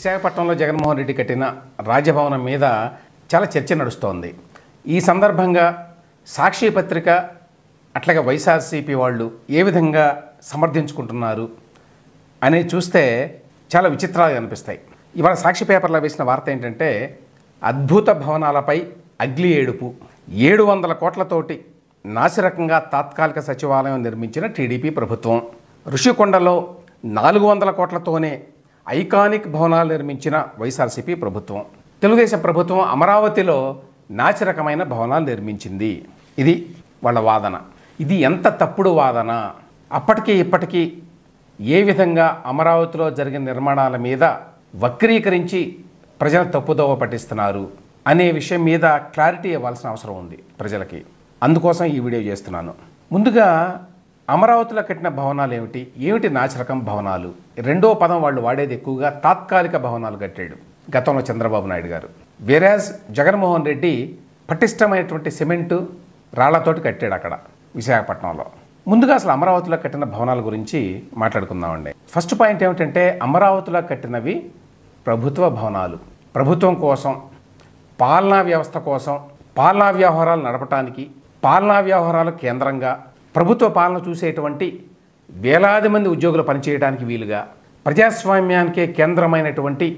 విశాఖపట్నంలో జగన్మోహన్ రెడ్డి కట్టిన రాజభవనం మీద చాలా చర్చ నడుస్తోంది. ఈ సందర్భంగా సాక్షి పత్రిక అట్లాగే వైఎస్ఆర్సీపీ వాళ్ళు ఏ విధంగా సమర్థించుకుంటున్నారు అనేది చూస్తే చాలా విచిత్రాలు కనిపిస్తాయి. ఇవాళ సాక్షి పేపర్లో వేసిన వార్త ఏంటంటే, అద్భుత భవనాలపై అగ్లి ఏడుపు, 700 కోట్లతోటి నాసిరకంగా తాత్కాలిక సచివాలయం నిర్మించిన టీడీపీ ప్రభుత్వం, ఋషికొండలో 400 కోట్లతోనే ఐకానిక్ భవనాలు నిర్మించిన వైఎస్ఆర్సీపీ ప్రభుత్వం, తెలుగుదేశం ప్రభుత్వం అమరావతిలో నాసిరకమైన భవనాలు నిర్మించింది. ఇది వాళ్ళ వాదన. ఇది ఎంత తప్పుడు వాదన! అప్పటికీ ఇప్పటికీ ఏ విధంగా అమరావతిలో జరిగిన నిర్మాణాల మీద వక్రీకరించి ప్రజలు తప్పుదోవ పట్టిస్తున్నారు అనే విషయం మీద క్లారిటీ ఇవ్వాల్సిన అవసరం ఉంది ప్రజలకి. అందుకోసం ఈ వీడియో చేస్తున్నాను. ముందుగా అమరావతిలో కట్టిన భవనాలు ఏమిటి నాసిరకం భవనాలు? రెండో పదం వాళ్ళు వాడేది ఎక్కువగా తాత్కాలిక భవనాలు కట్టాడు గతంలో చంద్రబాబు నాయుడు గారు. వేరాజ్ జగన్మోహన్ రెడ్డి పటిష్టమైనటువంటి సిమెంటు రాళ్లతోటి కట్టాడు అక్కడ విశాఖపట్నంలో. ముందుగా అసలు అమరావతిలో కట్టిన భవనాల గురించి మాట్లాడుకుందామండి. ఫస్ట్ పాయింట్ ఏమిటంటే, అమరావతిలో కట్టినవి ప్రభుత్వ భవనాలు. ప్రభుత్వం కోసం, పాలనా వ్యవస్థ కోసం, పాలనా వ్యవహారాలు నడపడానికి, పాలనా వ్యవహారాలు కేంద్రంగా ప్రభుత్వ పాలన చూసేటువంటి వేలాది మంది ఉద్యోగులు పనిచేయడానికి వీలుగా, ప్రజాస్వామ్యానికే కేంద్రమైనటువంటి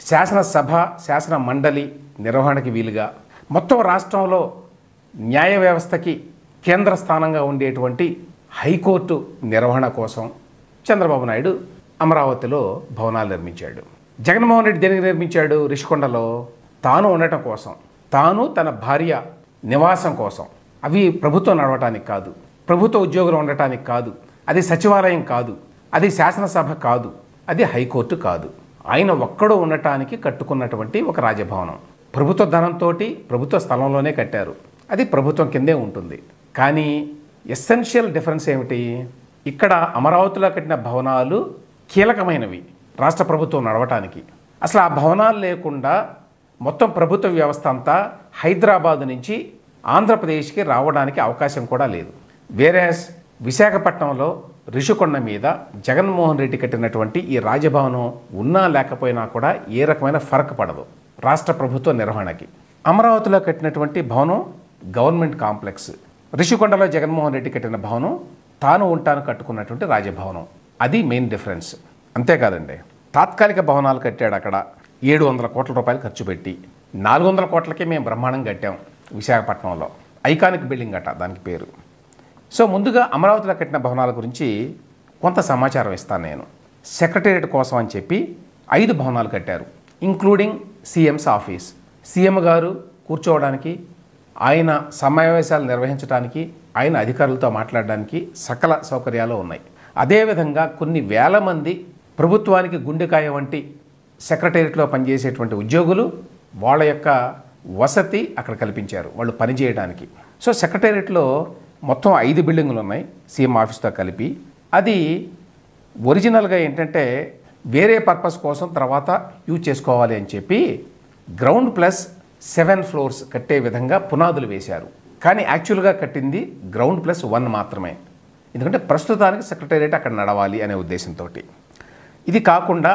శాసనసభ, శాసన మండలి నిర్వహణకి వీలుగా, మొత్తం రాష్ట్రంలో న్యాయ వ్యవస్థకి కేంద్ర స్థానంగా ఉండేటువంటి హైకోర్టు నిర్వహణ కోసం చంద్రబాబు నాయుడు అమరావతిలో భవనాలు నిర్మించాడు. జగన్మోహన్ రెడ్డి దేనికి నిర్మించాడు? రిషికొండలో తాను ఉండటం కోసం, తాను తన భార్య నివాసం కోసం. అవి ప్రభుత్వం నడవటానికి కాదు, ప్రభుత్వ ఉద్యోగులు ఉండటానికి కాదు, అది సచివాలయం కాదు, అది శాసనసభ కాదు, అది హైకోర్టు కాదు. ఆయన ఒక్కడు ఉండటానికి కట్టుకున్నటువంటి ఒక రాజభవనం. ప్రభుత్వ ధనంతో ప్రభుత్వ స్థలంలోనే కట్టారు, అది ప్రభుత్వం కిందే ఉంటుంది. కానీ ఎసెన్షియల్ డిఫరెన్స్ ఏమిటి? ఇక్కడ అమరావతిలో కట్టిన భవనాలు కీలకమైనవి రాష్ట్ర ప్రభుత్వం నడవటానికి. అసలు ఆ భవనాలు లేకుండా మొత్తం ప్రభుత్వ వ్యవస్థ అంతా హైదరాబాద్ నుంచి ఆంధ్రప్రదేశ్కి రావడానికి అవకాశం కూడా లేదు. వేరేస్ విశాఖపట్నంలో రిషికొండ మీద జగన్మోహన్ రెడ్డి కట్టినటువంటి ఈ రాజభవనం ఉన్నా లేకపోయినా కూడా ఏ రకమైన ఫరక్ పడదు రాష్ట్ర ప్రభుత్వ నిర్వహణకి. అమరావతిలో కట్టినటువంటి భవనం గవర్నమెంట్ కాంప్లెక్స్, రిషికొండలో జగన్మోహన్ రెడ్డి కట్టిన భవనం తాను ఉంటాను కట్టుకున్నటువంటి రాజభవనం. అది మెయిన్ డిఫరెన్స్. అంతేకాదండి, తాత్కాలిక భవనాలు కట్టాడు అక్కడ 700 కోట్ల రూపాయలు ఖర్చు పెట్టి. 400 కోట్లకే మేము బ్రహ్మాండం కట్టాం విశాఖపట్నంలో, ఐకానిక్ బిల్డింగ్ అట దానికి పేరు. సో ముందుగా అమరావతిలో కట్టిన భవనాల గురించి కొంత సమాచారం ఇస్తాను నేను. సెక్రటేరియట్ కోసం అని చెప్పి 5 భవనాలు కట్టారు, ఇంక్లూడింగ్ సీఎంస్ ఆఫీస్. సీఎం గారు కూర్చోవడానికి, ఆయన సమావేశాలు నిర్వహించడానికి, ఆయన అధికారులతో మాట్లాడడానికి సకల సౌకర్యాలు ఉన్నాయి. అదేవిధంగా కొన్ని వేల మంది ప్రభుత్వానికి గుండెకాయ వంటి సెక్రటేరియట్లో పనిచేసేటువంటి ఉద్యోగులు, వాళ్ళ యొక్క వసతి అక్కడ కల్పించారు వాళ్ళు పనిచేయడానికి. సో సెక్రటేరియట్లో మొత్తం 5 బిల్డింగులు ఉన్నాయి సీఎం ఆఫీస్తో కలిపి. అది ఒరిజినల్గా ఏంటంటే వేరే పర్పస్ కోసం తర్వాత యూజ్ చేసుకోవాలి అని చెప్పి గ్రౌండ్ ప్లస్ 7 ఫ్లోర్స్ కట్టే విధంగా పునాదులు వేశారు. కానీ యాక్చువల్గా కట్టింది గ్రౌండ్ ప్లస్ 1 మాత్రమే, ఎందుకంటే ప్రస్తుతానికి సెక్రటేరియట్ అక్కడ నడవాలి అనే ఉద్దేశంతో. ఇది కాకుండా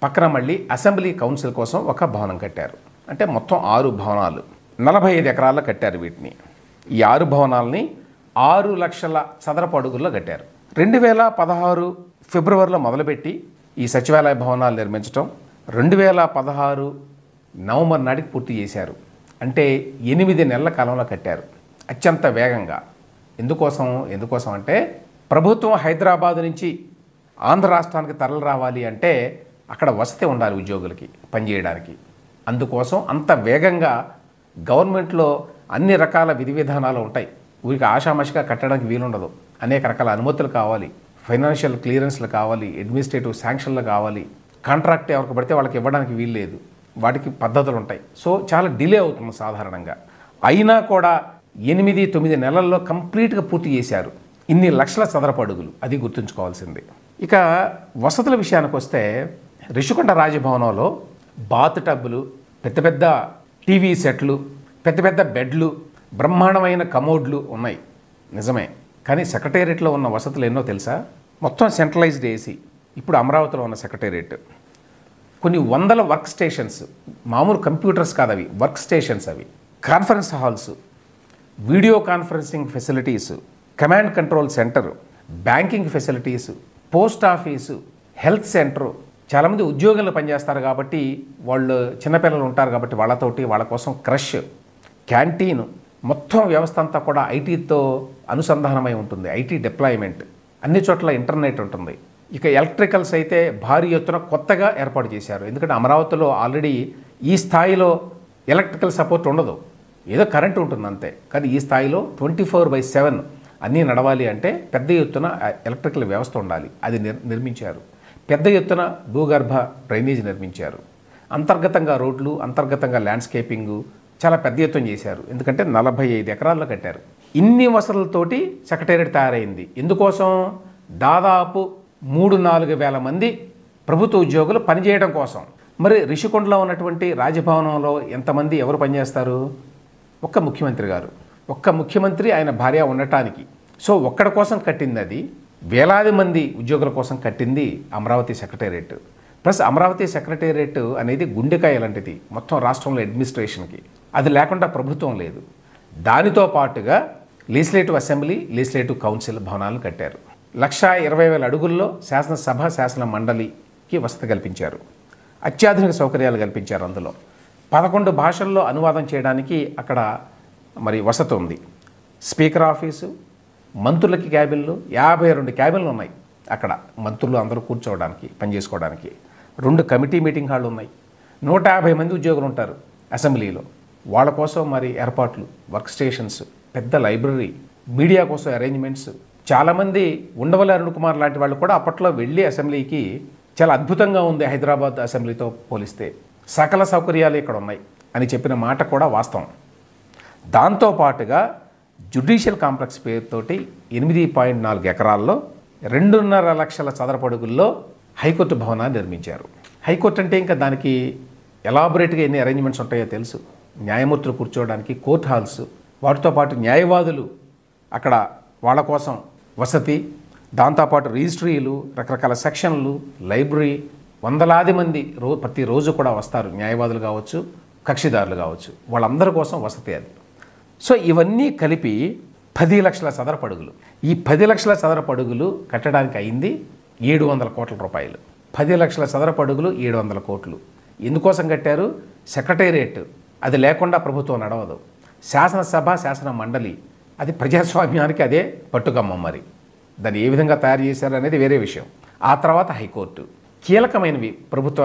పక్కన మళ్ళీ అసెంబ్లీ కౌన్సిల్ కోసం ఒక భవనం కట్టారు. అంటే మొత్తం 6 భవనాలు 45 ఎకరాల్లో కట్టారు వీటిని. ఈ 6 భవనాలని 6 లక్షల చదరపు అడుగుల్లో కట్టారు. 2016 ఫిబ్రవరిలో మొదలుపెట్టి ఈ సచివాలయ భవనాలు నిర్మించడం 2016 నవంబర్ నాటికి పూర్తి చేశారు. అంటే 8 నెలల కాలంలో కట్టారు అత్యంత వేగంగా. ఎందుకోసం అంటే ప్రభుత్వం హైదరాబాద్ నుంచి ఆంధ్ర రాష్ట్రానికి తరలి రావాలి అంటే అక్కడ వసతి ఉండాలి ఉద్యోగులకి పనిచేయడానికి. అందుకోసం అంత వేగంగా గవర్నమెంట్లో అన్ని రకాల విధి విధానాలు ఉంటాయి. ఊరికి ఆషామాషిగా కట్టడానికి వీలుండదు. అనేక రకాల అనుమతులు కావాలి, ఫైనాన్షియల్ క్లియరెన్స్లు కావాలి, అడ్మినిస్ట్రేటివ్ శాంక్షన్లు కావాలి. కాంట్రాక్ట్ ఎవరికి పడితే వాళ్ళకి ఇవ్వడానికి వీలు లేదు, వాటికి పద్ధతులు ఉంటాయి. సో చాలా డిలే అవుతుంది సాధారణంగా. అయినా కూడా 8-9 నెలల్లో కంప్లీట్గా పూర్తి చేశారు. ఇన్ని లక్షల చదరపు అడుగులు, అది గుర్తుంచుకోవాల్సింది. ఇక వసతుల విషయానికి వస్తే రిషికొండ రాజభవనంలో బాత్ టబ్బులు, పెద్ద పెద్ద టీవీ సెట్లు, పెద్ద పెద్ద బెడ్లు, బ్రహ్మాండమైన కమోడ్లు ఉన్నాయి నిజమే. కానీ సెక్రటేరియట్లో ఉన్న వసతులు ఎన్నో తెలుసా? మొత్తం సెంట్రలైజ్డ్ ఏసీ. ఇప్పుడు అమరావతిలో ఉన్న సెక్రటేరియట్ కొన్ని వందల వర్క్ స్టేషన్స్, మామూలు కంప్యూటర్స్ కాదు అవి, వర్క్ స్టేషన్స్ అవి, conference halls, video conferencing facilities, command control centre, banking facilities, post office, health centre. చాలామంది ఉద్యోగులు పనిచేస్తారు కాబట్టి వాళ్ళు చిన్నపిల్లలు ఉంటారు కాబట్టి వాళ్ళతోటి వాళ్ళ కోసం క్రష్, క్యాంటీన్, మొత్తం వ్యవస్థ అంతా కూడా ఐటీతో అనుసంధానమై ఉంటుంది. ఐటీ డిప్లాయ్మెంట్, అన్ని చోట్ల ఇంటర్నెట్ ఉంటుంది. ఇక ఎలక్ట్రికల్స్ అయితే భారీ ఎత్తున కొత్తగా ఏర్పాటు చేశారు. ఎందుకంటే అమరావతిలో ఆల్రెడీ ఈ స్థాయిలో ఎలక్ట్రికల్ సపోర్ట్ ఉండదు, ఏదో కరెంట్ ఉంటుంది అంతే. కానీ ఈ స్థాయిలో 24/7 అన్నీ నడవాలి అంటే పెద్ద ఎత్తున ఎలక్ట్రికల్ వ్యవస్థ ఉండాలి. అది నిర్మించారు. పెద్ద ఎత్తున భూగర్భ డ్రైనేజ్ నిర్మించారు. అంతర్గతంగా రోడ్లు, అంతర్గతంగా ల్యాండ్స్కేపింగు చాలా పెద్ద ఎత్తున చేశారు. ఎందుకంటే 45 ఎకరాల్లో కట్టారు. ఇన్ని వసతులతోటి సెక్రటేరియట్ తయారైంది. ఎందుకోసం? దాదాపు 3-4 వేల మంది ప్రభుత్వ ఉద్యోగులు పనిచేయడం కోసం. మరి రిషికొండలో ఉన్నటువంటి రాజభవనంలో ఎంతమంది ఎవరు పనిచేస్తారు? ఒక్క ముఖ్యమంత్రి గారు, ఒక్క ముఖ్యమంత్రి ఆయన భార్య ఉండటానికి. సో ఒక్కడి కోసం కట్టింది అది. వేలాది మంది ఉద్యోగుల కోసం కట్టింది Amaravati secretariat. Plus Amaravati secretariat అనేది గుండెకాయ లాంటిది మొత్తం రాష్ట్రంలో అడ్మినిస్ట్రేషన్కి. అది లేకుండా ప్రభుత్వం లేదు. దానితో పాటుగా లెజిస్లేటివ్ అసెంబ్లీ, లెజిస్లేటివ్ కౌన్సిల్ భవనాలను కట్టారు. 1,20,000 అడుగుల్లో శాసనసభ, శాసన మండలికి వసతి కల్పించారు. అత్యాధునిక సౌకర్యాలు కల్పించారు. అందులో 11 భాషల్లో అనువాదం చేయడానికి అక్కడ మరి వసతి ఉంది. స్పీకర్ ఆఫీసు, మంత్రులకి క్యాబిన్లు, 52 క్యాబిన్లు ఉన్నాయి అక్కడ. మంత్రులు అందరూ కూర్చోవడానికి, పనిచేసుకోవడానికి 2 కమిటీ మీటింగ్ హాళ్ళు ఉన్నాయి. 150 మంది ఉద్యోగులు ఉంటారు అసెంబ్లీలో. వాళ్ళ కోసం మరి ఏర్పాట్లు, వర్క్ స్టేషన్స్, పెద్ద లైబ్రరీ, మీడియా కోసం అరేంజ్మెంట్స్. చాలామంది ఉండవల్లి అరుణ్ కుమార్ లాంటి వాళ్ళు కూడా అప్పట్లో వెళ్ళి అసెంబ్లీకి చాలా అద్భుతంగా ఉంది హైదరాబాద్ అసెంబ్లీతో పోలిస్తే, సకల సౌకర్యాలు ఇక్కడ ఉన్నాయి అని చెప్పిన మాట కూడా వాస్తవం. దాంతోపాటుగా జ్యుడిషియల్ కాంప్లెక్స్ పేరుతోటి 8.4 ఎకరాల్లో 2.5 లక్షల చదరపు అడుగుల్లో హైకోర్టు భవనాన్ని నిర్మించారు. హైకోర్టు అంటే ఇంకా దానికి ఎలాబొరేట్గా ఎన్ని అరేంజ్మెంట్స్ ఉంటాయో తెలుసు. న్యాయమూర్తులు కూర్చోవడానికి కోర్ట్ హాల్స్, వాటితో పాటు న్యాయవాదులు అక్కడ వాళ్ళ కోసం వసతి, దాంతోపాటు రిజిస్ట్రీలు, రకరకాల సెక్షన్లు, లైబ్రరీ. వందలాది మంది ప్రతిరోజు కూడా వస్తారు, న్యాయవాదులు కావచ్చు, కక్షిదారులు కావచ్చు, వాళ్ళందరి కోసం వసతి అది. సో ఇవన్నీ కలిపి 10 లక్షల చదరపు అడుగులు. ఈ 10 లక్షల చదరపు అడుగులు కట్టడానికి అయింది 700 కోట్ల రూపాయలు. 10 లక్షల చదరపు అడుగులు 700 కోట్లు. ఎందుకోసం కట్టారు? సెక్రటేరియట్ అది లేకుండా ప్రభుత్వం నడవదు. శాసనసభ, శాసన మండలి అది ప్రజాస్వామ్యానికి అదే పట్టుకమ్మ. మరి దాన్ని ఏ విధంగా తయారు చేశారు అనేది వేరే విషయం. ఆ తర్వాత హైకోర్టు, కీలకమైనవి ప్రభుత్వ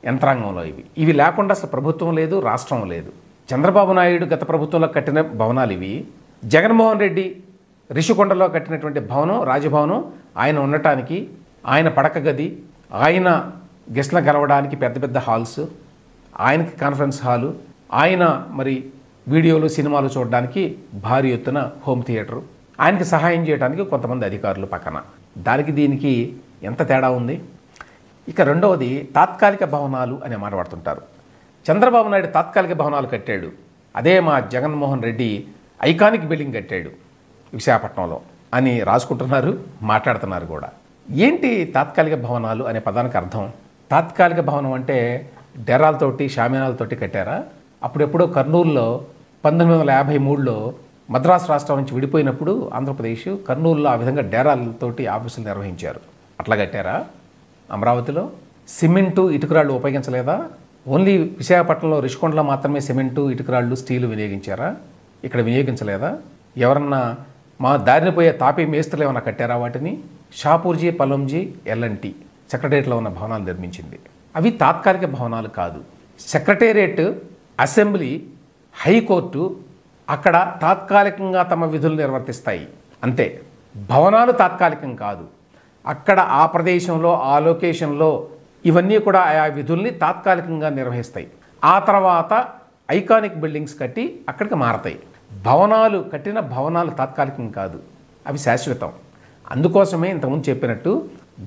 యంత్రాంగంలో ఇవి లేకుండా అసలు ప్రభుత్వం లేదు, రాష్ట్రం లేదు. చంద్రబాబు నాయుడు గత ప్రభుత్వంలో కట్టిన భవనాలు ఇవి. జగన్మోహన్ రెడ్డి రిషికొండలో కట్టినటువంటి భవనం, రాజభవనం, ఆయన ఉండటానికి, ఆయన పడక గది, ఆయన గెస్ట్లను కలవడానికి పెద్ద పెద్ద హాల్స్, ఆయనకి కాన్ఫరెన్స్ హాలు, ఆయన మరి వీడియోలు, సినిమాలు చూడడానికి భారీ ఎత్తున హోమ్ థియేటరు, ఆయనకి సహాయం చేయడానికి కొంతమంది అధికారులు పక్కన. దానికి దీనికి ఎంత తేడా ఉంది? ఇక రెండవది తాత్కాలిక భవనాలు అనే మాట వాడుతుంటారు. చంద్రబాబు నాయుడు తాత్కాలిక భవనాలు కట్టాడు. అదే మా జగన్మోహన్ రెడ్డి ఐకానిక్ బిల్డింగ్ కట్టాడు విశాఖపట్నంలో అని రాసుకుంటున్నారు, మాట్లాడుతున్నారు కూడా. ఏంటి తాత్కాలిక భవనాలు అనే పదానికి అర్థం? తాత్కాలిక భవనం అంటే డేరాలతోటి, షామియానాలతోటి కట్టారా? అప్పుడెప్పుడో కర్నూలులో 1953లో మద్రాసు రాష్ట్రం నుంచి విడిపోయినప్పుడు ఆంధ్రప్రదేశ్, కర్నూలులో ఆ విధంగా డేరాలతోటి ఆఫీసులు నిర్వహించారు. అట్లా కట్టారా? అమరావతిలో సిమెంటు, ఇటుకరాళ్ళు ఉపయోగించలేదా? ఓన్లీ విశాఖపట్నంలో రిషికొండలో మాత్రమే సిమెంటు, ఇటుకరాళ్ళు, స్టీలు వినియోగించారా? ఇక్కడ వినియోగించలేదా? ఎవరన్నా మా దారిని పోయే తాపీ మేస్త్రులు ఏమైనా కట్టారా వాటిని? షాపూర్జీ, పలంజీ, ఎల్ఎన్టీ సెక్రటేరియట్లో ఉన్న భవనాలు నిర్మించింది. అవి తాత్కాలిక భవనాలు కాదు. సెక్రటేరియట్, అసెంబ్లీ, హైకోర్టు అక్కడ తాత్కాలికంగా తమ విధులు నిర్వర్తిస్తాయి అంతే. భవనాలు తాత్కాలికం కాదు. అక్కడ ఆ ప్రదేశంలో, ఆ లొకేషన్లో ఇవన్నీ కూడా ఆయా విధుల్ని తాత్కాలికంగా నిర్వహిస్తాయి. ఆ తర్వాత ఐకానిక్ బిల్డింగ్స్ కట్టి అక్కడికి మారతాయి. భవనాలు కట్టిన భవనాలు తాత్కాలికం కాదు, అవి శాశ్వతం. అందుకోసమే ఇంతకుముందు చెప్పినట్టు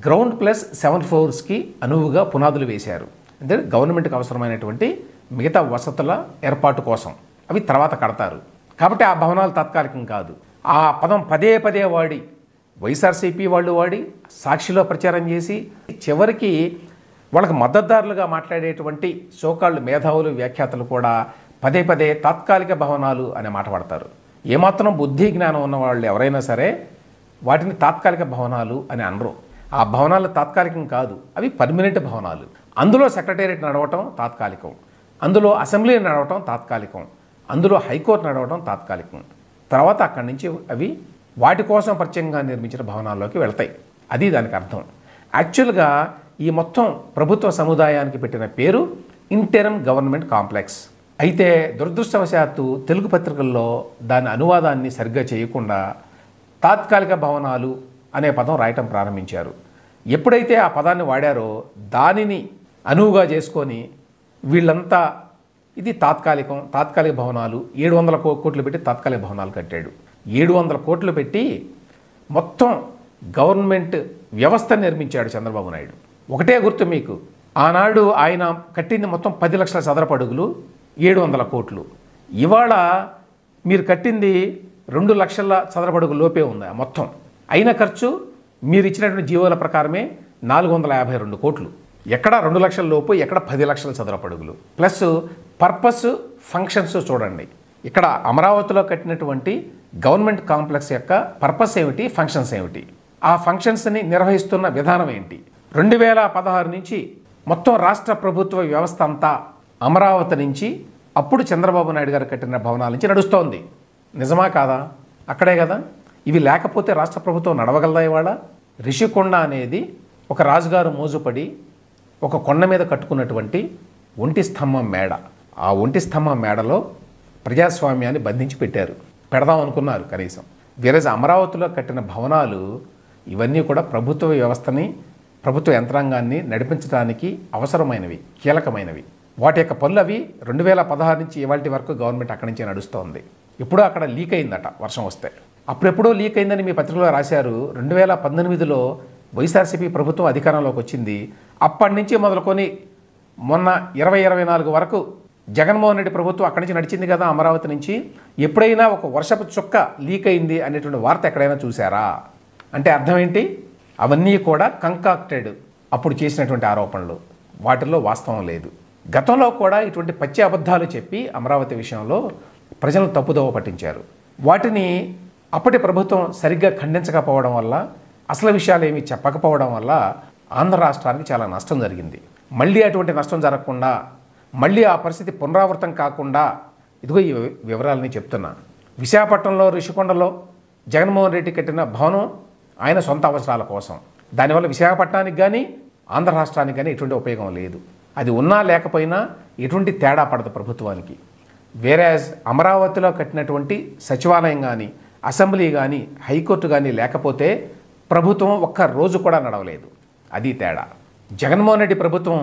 గ్రౌండ్ ప్లస్ 7 ఫ్లోర్స్కి అనువుగా పునాదులు వేశారు. అంటే గవర్నమెంట్కి అవసరమైనటువంటి మిగతా వసతుల ఏర్పాటు కోసం అవి తర్వాత కడతారు. కాబట్టి ఆ భవనాలు తాత్కాలికం కాదు. ఆ పదం పదే పదే వాడి, వైఎస్ఆర్సీపీ వాళ్ళు వాడి, సాక్షిలో ప్రచారం చేసి చివరికి వాళ్ళకి మద్దతుదారులుగా మాట్లాడేటువంటి సోకాళ్ళు మేధావులు వ్యాఖ్యాతలు కూడా పదే పదే తాత్కాలిక భవనాలు అనే మాట వాడతారు. ఏమాత్రం బుద్ధి జ్ఞానం ఉన్న వాళ్ళు ఎవరైనా సరే వాటిని తాత్కాలిక భవనాలు అని అనరు. ఆ భవనాలు తాత్కాలికం కాదు, అవి పర్మనెంట్ భవనాలు. అందులో సెక్రటేరియట్ నడవటం తాత్కాలికం, అందులో అసెంబ్లీ నడవటం తాత్కాలికం, అందులో హైకోర్టు నడవటం తాత్కాలికం. తర్వాత అక్కడి నుంచి అవి వాటి కోసం ప్రత్యేకంగా నిర్మించిన భవనాల్లోకి వెళ్తాయి. అది దానికి అర్థం. యాక్చువల్గా ఈ మొత్తం ప్రభుత్వ సముదాయానికి పెట్టిన పేరు ఇంటెరమ్ గవర్నమెంట్ కాంప్లెక్స్. అయితే దురదృష్టవశాత్తు తెలుగు పత్రికల్లో దాని అనువాదాన్ని సరిగ్గా చేయకుండా తాత్కాలిక భవనాలు అనే పదం రాయటం ప్రారంభించారు. ఎప్పుడైతే ఆ పదాన్ని వాడారో దానిని అనువుగా చేసుకొని వీళ్ళంతా ఇది తాత్కాలిక భవనాలు 700 కోట్లు పెట్టి తాత్కాలిక భవనాలు కట్టాడు. 700 కోట్లు పెట్టి మొత్తం గవర్నమెంట్ వ్యవస్థ నిర్మించాడు చంద్రబాబు నాయుడు. ఒకటే గుర్తు మీకు, ఆనాడు ఆయన కట్టింది మొత్తం 10 లక్షల చదరపు అడుగులు, 700 కోట్లు. ఇవాళ మీరు కట్టింది 2 లక్షల చదరపు అడుగుల లోపే ఉంది మొత్తం. అయిన ఖర్చు మీరు ఇచ్చినటువంటి జీవోల ప్రకారమే 452 కోట్లు. ఎక్కడ 2 లక్షల లోపు, ఎక్కడ 10 లక్షల చదరపు అడుగులు. ప్లస్ పర్పస్ ఫంక్షన్స్ చూడండి. ఇక్కడ అమరావతిలో కట్టినటువంటి గవర్నమెంట్ కాంప్లెక్స్ యొక్క పర్పస్ ఏమిటి, ఫంక్షన్స్ ఏమిటి, ఆ ఫంక్షన్స్ని నిర్వహిస్తున్న విధానం ఏంటి. 2016 నుంచి మొత్తం రాష్ట్ర ప్రభుత్వ వ్యవస్థ అంతా అమరావతి నుంచి అప్పుడు చంద్రబాబు నాయుడు గారు కట్టిన భవనాల నుంచి నడుస్తోంది. నిజమా కాదా? అక్కడే కదా. ఇవి లేకపోతే రాష్ట్ర ప్రభుత్వం నడవగలదా? ఇవాళ రిషికొండ అనేది ఒక రాజుగారు మోజుపడి ఒక కొండ మీద కట్టుకున్నటువంటి ఒంటి స్తంభం మేడ. ఆ ఒంటి స్తంభం మేడలో ప్రజాస్వామ్యాన్ని బంధించి పెట్టారు. పెడదాం అనుకున్నారు కనీసం. వేరే అమరావతిలో కట్టిన భవనాలు ఇవన్నీ కూడా ప్రభుత్వ వ్యవస్థని, ప్రభుత్వ యంత్రాంగాన్ని నడిపించడానికి అవసరమైనవి, కీలకమైనవి. వాటి యొక్క పనులు అవి 2016 నుంచి ఇవాళ వరకు గవర్నమెంట్ అక్కడి నుంచే నడుస్తోంది. ఎప్పుడో అక్కడ లీక్ అయిందట వర్షం వస్తే. అప్పుడెప్పుడో లీక్ అయిందని మీ పత్రికలో రాశారు. 2018లో వైఎస్ఆర్సీపీ ప్రభుత్వం అధికారంలోకి వచ్చింది. అప్పటి నుంచి మొదలుకొని మొన్న 2024 వరకు జగన్మోహన్ రెడ్డి ప్రభుత్వం అక్కడి నుంచి నడిచింది కదా అమరావతి నుంచి. ఎప్పుడైనా ఒక వర్షపు చుక్క లీక్ అయింది అనేటువంటి వార్త ఎక్కడైనా చూసారా? అంటే అర్థం ఏంటి? అవన్నీ కూడా కంకాక్టెడ్, అప్పుడు చేసినటువంటి ఆరోపణలు, వాటిల్లో వాస్తవం లేదు. గతంలో కూడా ఇటువంటి పచ్చి అబద్ధాలు చెప్పి అమరావతి విషయంలో ప్రజలను తప్పుదోవ పట్టించారు. వాటిని అప్పటి ప్రభుత్వం సరిగ్గా ఖండించకపోవడం వల్ల, అసలు విషయాలు ఏమీ చెప్పకపోవడం వల్ల ఆంధ్ర రాష్ట్రానికి చాలా నష్టం జరిగింది. మళ్ళీ అటువంటి నష్టం జరగకుండా, మళ్ళీ ఆ పరిస్థితి పునరావృతం కాకుండా ఇదిగో ఈ వివరాలని చెప్తున్నా. విశాఖపట్నంలో రిషికొండలో జగన్మోహన్ రెడ్డి కట్టిన భవనం ఆయన సొంత అవసరాల కోసం. దానివల్ల విశాఖపట్నానికి కానీ ఆంధ్ర రాష్ట్రానికి కానీ ఎటువంటి ఉపయోగం లేదు. అది ఉన్నా లేకపోయినా ఎటువంటి తేడా పడదు ప్రభుత్వానికి. వేరేజ్ అమరావతిలో కట్టినటువంటి సచివాలయం కానీ, అసెంబ్లీ కానీ, హైకోర్టు కానీ లేకపోతే ప్రభుత్వం ఒక్క రోజు కూడా నడవలేదు. అది తేడా. జగన్మోహన్ రెడ్డి ప్రభుత్వం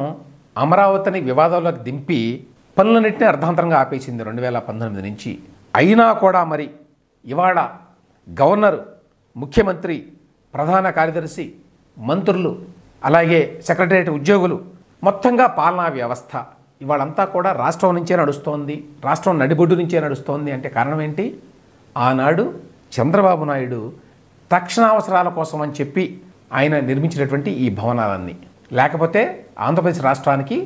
అమరావతిని వివాదంలోకి దింపి పనులన్నింటినీ అర్ధాంతరంగా ఆపేసింది 2019 నుంచి. అయినా కూడా మరి ఇవాళ గవర్నరు, ముఖ్యమంత్రి, ప్రధాన కార్యదర్శి, మంత్రులు, అలాగే సెక్రటరియట్ ఉద్యోగులు, మొత్తంగా పాలనా వ్యవస్థ ఇవాళంతా కూడా రాష్ట్రం నుంచే నడుస్తోంది, రాష్ట్రం నడిబొడ్డు నుంచే నడుస్తోంది. అంటే కారణం ఏంటి? ఆనాడు చంద్రబాబు నాయుడు తక్షణావసరాల కోసం అని చెప్పి ఆయన నిర్మించినటువంటి ఈ భవనాలన్నీ. లేకపోతే ఆంధ్రప్రదేశ్ రాష్ట్రానికి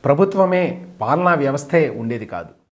ప్రభుత్వమే, పాలనా వ్యవస్థే ఉండేది కాదు.